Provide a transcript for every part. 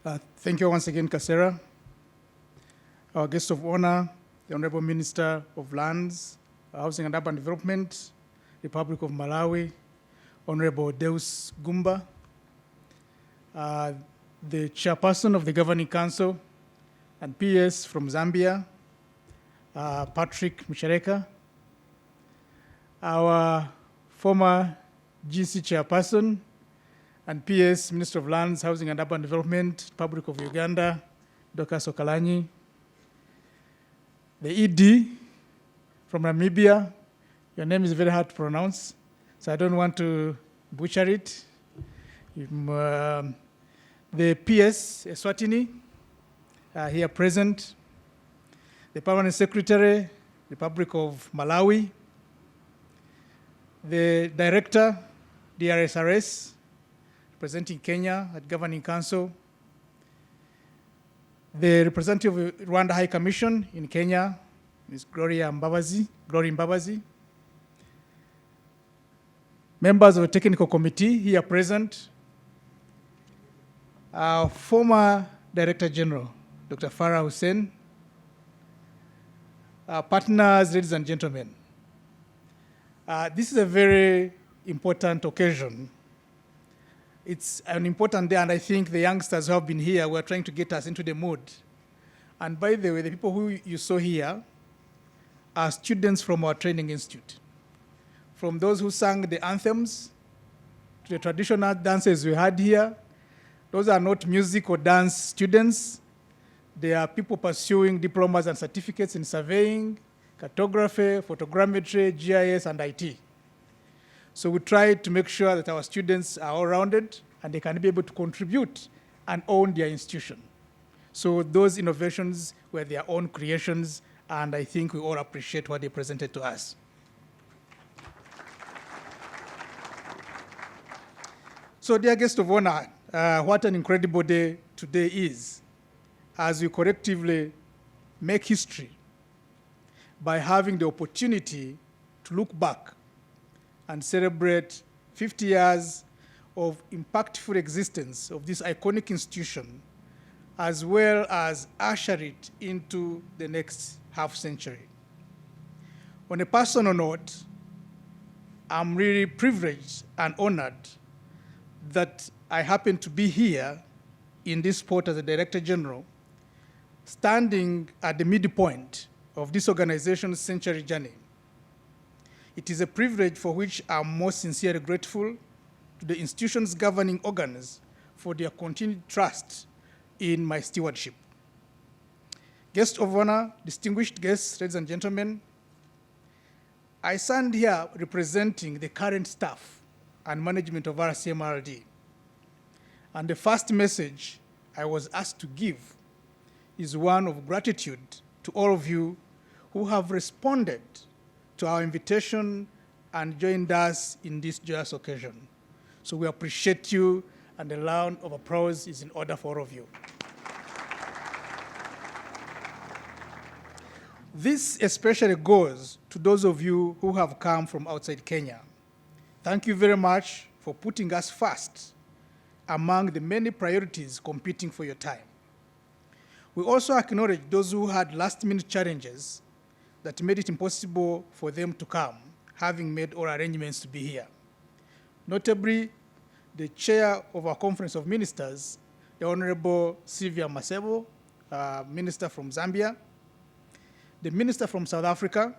Thank you once again, Kasera. Our guest of honor, the Honorable Minister of Lands, Housing and Urban Development, Republic of Malawi, Honorable Deus Gumba, the Chairperson of the Governing Council, and PS from Zambia, Patrick Michareka, our former GC Chairperson, and PS, Minister of Lands, Housing and Urban Development, Republic of Uganda, Dr. Sokalanyi, the ED from Namibia. Your name is very hard to pronounce, so I don't want to butcher it. The PS, Eswatini, here present. The Permanent Secretary, Republic of Malawi. The Director, DRSRS, representing Kenya at Governing Council. The representative of Rwanda High Commission in Kenya, Ms. Glory Mbabazi. Members of the technical committee here present. Our former Director General, Dr. Farah Hussein. Our partners, ladies and gentlemen. This is a very important occasion. It's an important day, and I think the youngsters who have been here were trying to get us into the mood. And by the way, the people who you saw here are students from our training institute. From those who sang the anthems to the traditional dances we had here, those are not music or dance students. They are people pursuing diplomas and certificates in surveying, cartography, photogrammetry, GIS, and IT. So we try to make sure that our students are all-rounded and they can be able to contribute and own their institution. So those innovations were their own creations, and I think we all appreciate what they presented to us. So dear guest of honor, what an incredible day today is, as we collectively make history by having the opportunity to look back and celebrate 50 years of impactful existence of this iconic institution, as well as usher it into the next half century. On a personal note, I'm really privileged and honored that I happen to be here in this spot as a Director General, standing at the midpoint of this organization's century journey. It is a privilege for which I'm most sincerely grateful to the institution's governing organs for their continued trust in my stewardship. Guests of honor, distinguished guests, ladies and gentlemen, I stand here representing the current staff and management of RCMRD. And the first message I was asked to give is one of gratitude to all of you who have responded to our invitation and joined us in this joyous occasion. So we appreciate you, and a round of applause is in order for all of you. This especially goes to those of you who have come from outside Kenya. Thank you very much for putting us first among the many priorities competing for your time. We also acknowledge those who had last-minute challenges that made it impossible for them to come, having made all arrangements to be here. Notably, the chair of our Conference of Ministers, the Honorable Sylvia Masebo, Minister from Zambia, the Minister from South Africa,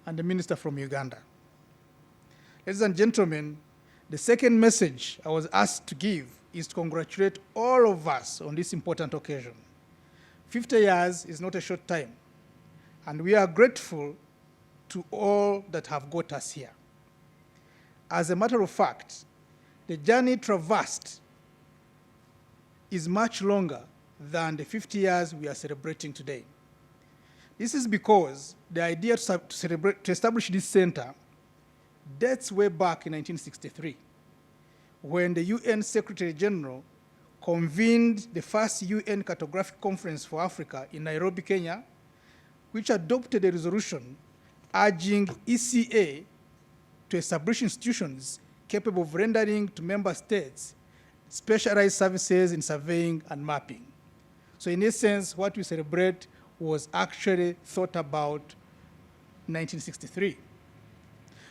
and the Minister from Uganda. Ladies and gentlemen, the second message I was asked to give is to congratulate all of us on this important occasion. 50 years is not a short time, and we are grateful to all that have got us here. As a matter of fact, the journey traversed is much longer than the 50 years we are celebrating today. This is because the idea to establish this center dates way back in 1963, when the UN Secretary General convened the first UN Cartographic Conference for Africa in Nairobi, Kenya, which adopted a resolution urging ECA to establish institutions capable of rendering to member states specialized services in surveying and mapping. So in essence, what we celebrate was actually thought about in 1963.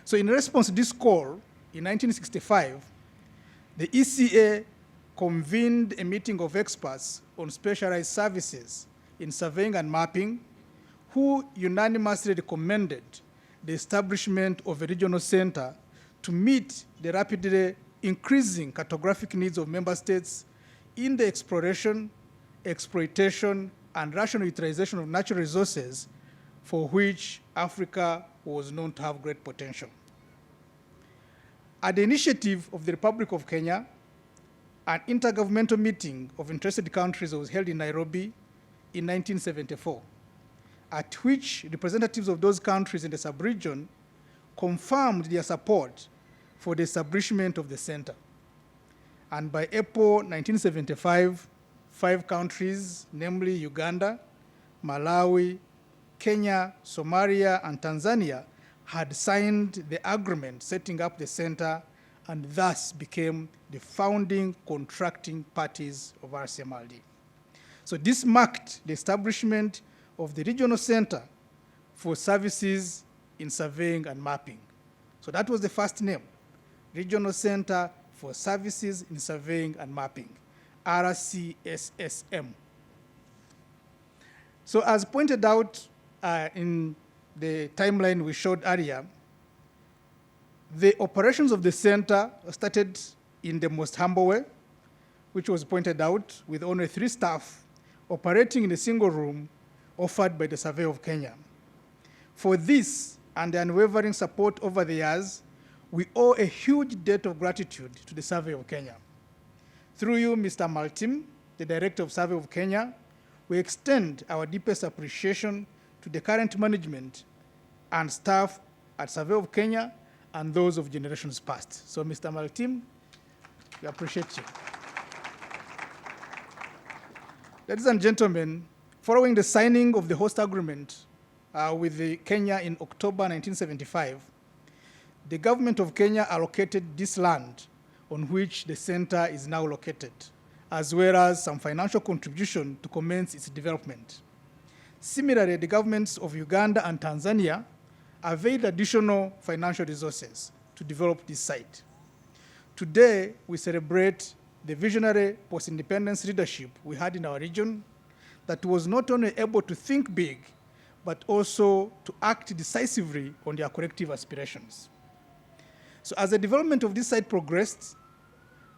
So in response to this call, in 1965, the ECA convened a meeting of experts on specialized services in surveying and mapping, who unanimously recommended the establishment of a regional center to meet the rapidly increasing cartographic needs of member states in the exploration, exploitation, and rational utilization of natural resources, for which Africa was known to have great potential. At the initiative of the Republic of Kenya, an intergovernmental meeting of interested countries was held in Nairobi in 1974, at which representatives of those countries in the sub-region confirmed their support for the establishment of the center. And by April 1975, 5 countries, namely Uganda, Malawi, Kenya, Somalia, and Tanzania, had signed the agreement setting up the center and thus became the founding contracting parties of RCMRD. So this marked the establishment of the Regional Center for Services in Surveying and Mapping. So that was the first name, Regional Center for Services in Surveying and Mapping, RCSSM. So as pointed out in the timeline we showed earlier, the operations of the center started in the most humble way, which was pointed out, with only 3 staff operating in a single room offered by the Survey of Kenya. For this and the unwavering support over the years, we owe a huge debt of gratitude to the Survey of Kenya. Through you, Mr. Maltim, the Director of Survey of Kenya, we extend our deepest appreciation to the current management and staff at Survey of Kenya and those of generations past. So, Mr. Maltim, we appreciate you. Ladies and gentlemen, following the signing of the host agreement with Kenya in October 1975, the government of Kenya allocated this land on which the center is now located, as well as some financial contribution to commence its development. Similarly, the governments of Uganda and Tanzania availed additional financial resources to develop this site. Today, we celebrate the visionary post-independence leadership we had in our region that was not only able to think big, but also to act decisively on their collective aspirations. So as the development of this site progressed,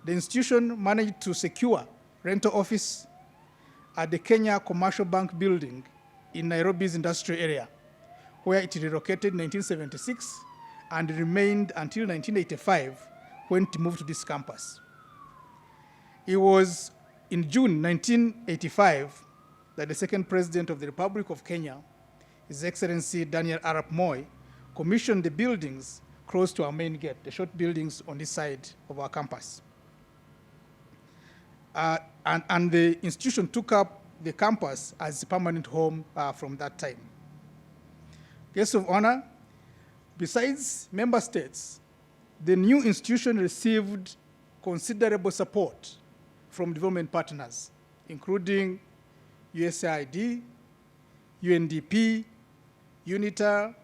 the institution managed to secure rental office at the Kenya Commercial Bank building in Nairobi's industrial area, where it relocated in 1976 and remained until 1985 when it moved to this campus. It was in June 1985 that the second president of the Republic of Kenya, His Excellency Daniel Arap Moi, commissioned the buildings close to our main gate, the short buildings on this side of our campus. And the institution took up the campus as a permanent home from that time. Guests of honor, besides member states, the new institution received considerable support from development partners, including USAID, UNDP, UNITA,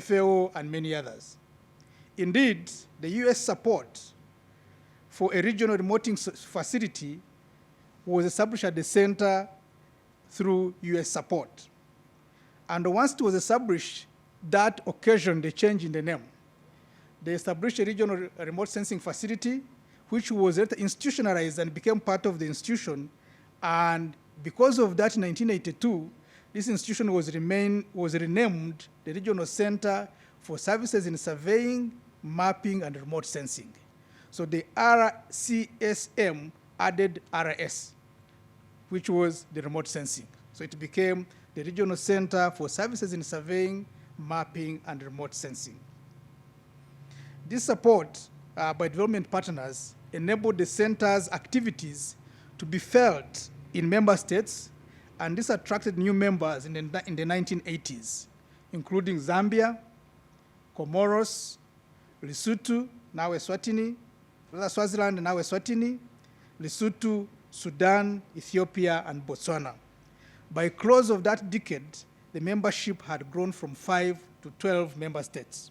FAO, and many others. Indeed, the US support for a regional remoting facility was established at the center through US support. And once it was established, that occasioned the change in the name. They established a regional remote sensing facility, which was later institutionalized and became part of the institution. And because of that, in 1982, this institution was renamed the Regional Center for Services in Surveying, Mapping, and Remote Sensing. So the RCSM added RS, which was the remote sensing. So it became the Regional Center for Services in Surveying, Mapping, and Remote Sensing. This support by development partners enabled the center's activities to be felt in member states, and this attracted new members in the 1980s, including Zambia, Comoros, Lesotho, now Eswatini, Swaziland, now Eswatini, Lesotho, Sudan, Ethiopia, and Botswana. By close of that decade, the membership had grown from 5 to 12 member states.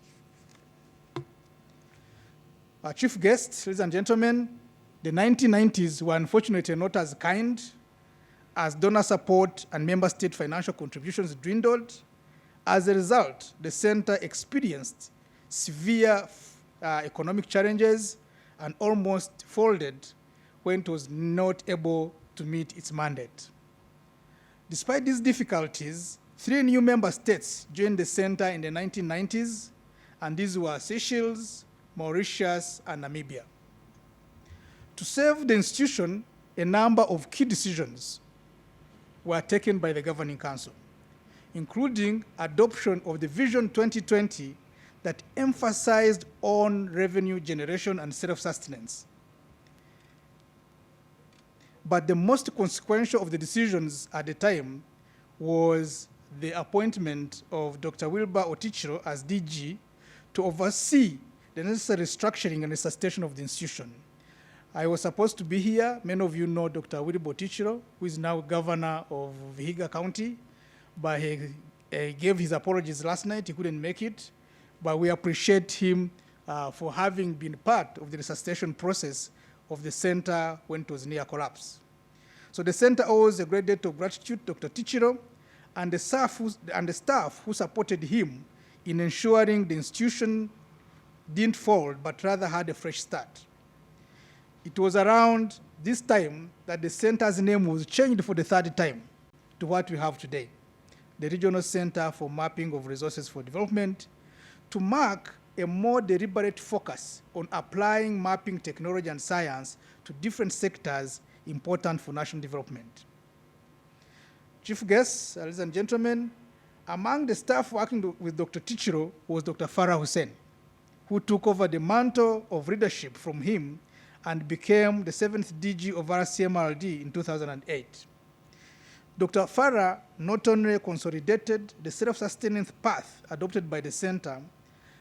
Our chief guests, ladies and gentlemen, the 1990s were unfortunately not as kind, as donor support and member state financial contributions dwindled. As a result, the center experienced severe economic challenges and almost folded when it was not able to meet its mandate. Despite these difficulties, 3 new member states joined the center in the 1990s, and these were Seychelles, Mauritius, and Namibia. To save the institution, a number of key decisions were taken by the Governing Council, including adoption of the Vision 2020 that emphasized on revenue generation and self-sustenance. But the most consequential of the decisions at the time was the appointment of Dr. Wilbur Otichiro as DG to oversee the necessary structuring and resuscitation of the institution. I was supposed to be here. Many of you know Dr. Wilbur Otichiro, who is now governor of Vihiga County, but he gave his apologies last night. He couldn't make it, but we appreciate him for having been part of the resuscitation process of the center when it was near collapse. So the center owes a great debt of gratitude to Dr. Tichiro and the staff who supported him in ensuring the institution didn't fall, but rather had a fresh start. It was around this time that the center's name was changed for the 3rd time to what we have today, the Regional Center for Mapping of Resources for Development, to mark a more deliberate focus on applying mapping technology and science to different sectors important for national development. Chief guests, ladies and gentlemen, among the staff working with Dr. Tichiro was Dr. Farah Hussein, who took over the mantle of leadership from him and became the 7th DG of RCMRD in 2008. Dr. Farah not only consolidated the self-sustaining path adopted by the center,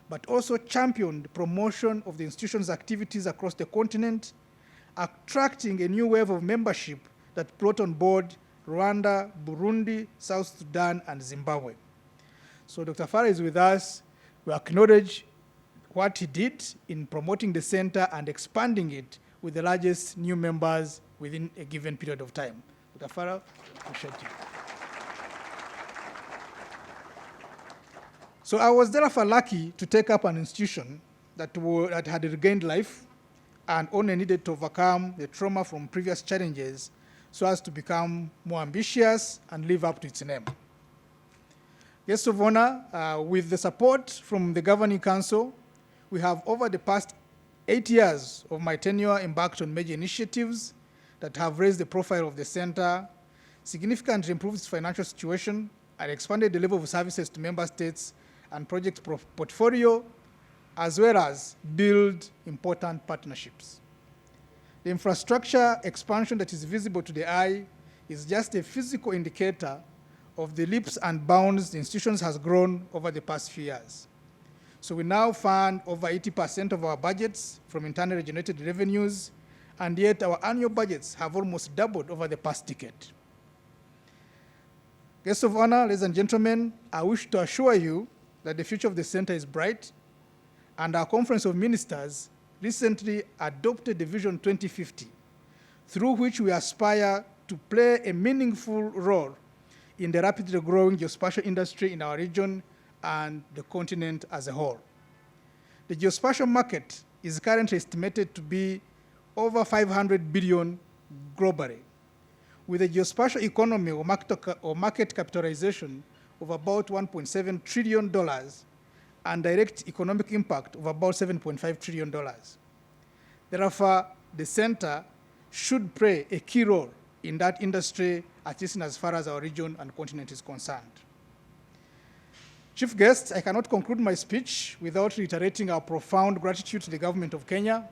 but also championed promotion of the institution's activities across the continent, attracting a new wave of membership that brought on board Rwanda, Burundi, South Sudan, and Zimbabwe. So Dr. Farah is with us. We acknowledge what he did in promoting the center and expanding it with the largest new members within a given period of time. Dr. Farah, appreciate you. So I was therefore lucky to take up an institution that had regained life and only needed to overcome the trauma from previous challenges so as to become more ambitious and live up to its name. Guests of honor, with the support from the Governing Council, we have over the past 8 years of my tenure embarked on major initiatives that have raised the profile of the center, significantly improved its financial situation, and expanded the level of services to member states and project portfolio, as well as build important partnerships. The infrastructure expansion that is visible to the eye is just a physical indicator of the leaps and bounds the institution has grown over the past few years. So we now fund over 80% of our budgets from internally generated revenues, and yet our annual budgets have almost doubled over the past decade. Guests of honor, ladies and gentlemen, I wish to assure you that the future of the center is bright, and our Conference of Ministers recently adopted the Vision 2050, through which we aspire to play a meaningful role in the rapidly growing geospatial industry in our region and the continent as a whole. The geospatial market is currently estimated to be over 500 billion globally, with a geospatial economy or market capitalization of about $1.7 trillion and direct economic impact of about $7.5 trillion. Therefore, the center should play a key role in that industry, at least as far as our region and continent is concerned. Chief guests, I cannot conclude my speech without reiterating our profound gratitude to the government of Kenya,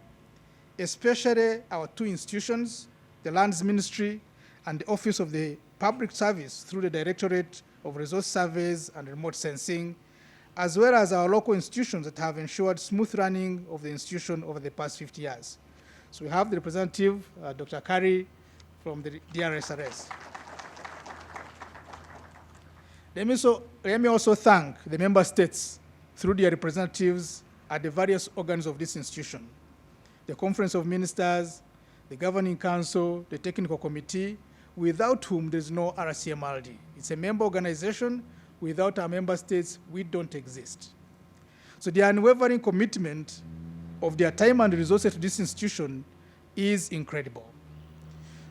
especially our 2 institutions, the Lands Ministry and the Office of the Public Service through the Directorate of Resource Surveys and Remote Sensing, as well as our local institutions that have ensured smooth running of the institution over the past 50 years. So we have the representative, Dr. Kari, from the DRSRS. Let me also thank the member states through their representatives at the various organs of this institution, the Conference of Ministers, the Governing Council, the Technical Committee, without whom there's no RCMRD. It's a member organization. Without our member states, we don't exist. So the unwavering commitment of their time and resources to this institution is incredible.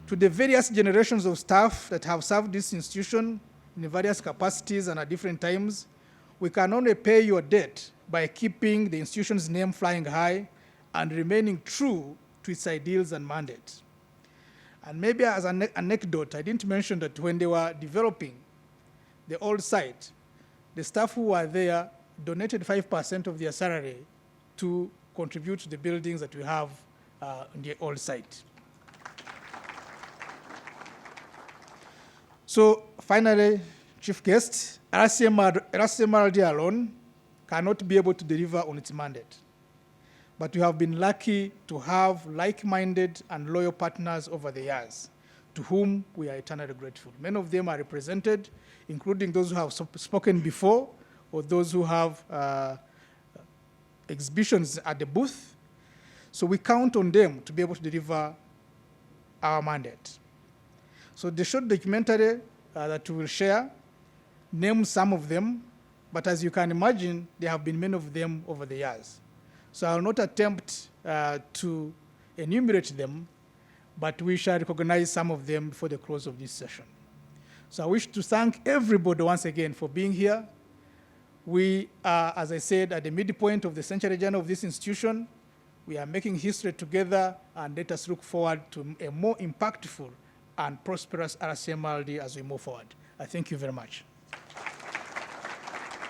To the various generations of staff that have served this institution in various capacities and at different times, we can only pay your debt by keeping the institution's name flying high and remaining true to its ideals and mandate. And maybe as an anecdote, I didn't mention that when they were developing the old site, the staff who were there donated 5% of their salary to contribute to the buildings that we have on the old site. So finally, Chief Guest, RCMRD alone cannot be able to deliver on its mandate. But we have been lucky to have like-minded and loyal partners over the years, to whom we are eternally grateful. Many of them are represented, including those who have spoken before, or those who have exhibitions at the booth. So we count on them to be able to deliver our mandate. So the short documentary that we will share names some of them, but as you can imagine, there have been many of them over the years. So I will not attempt to enumerate them, but we shall recognize some of them before the close of this session. So I wish to thank everybody once again for being here. We are, as I said, at the midpoint of the century journey of this institution. We are making history together, and let us look forward to a more impactful and prosperous RCMRD as we move forward. I thank you very much.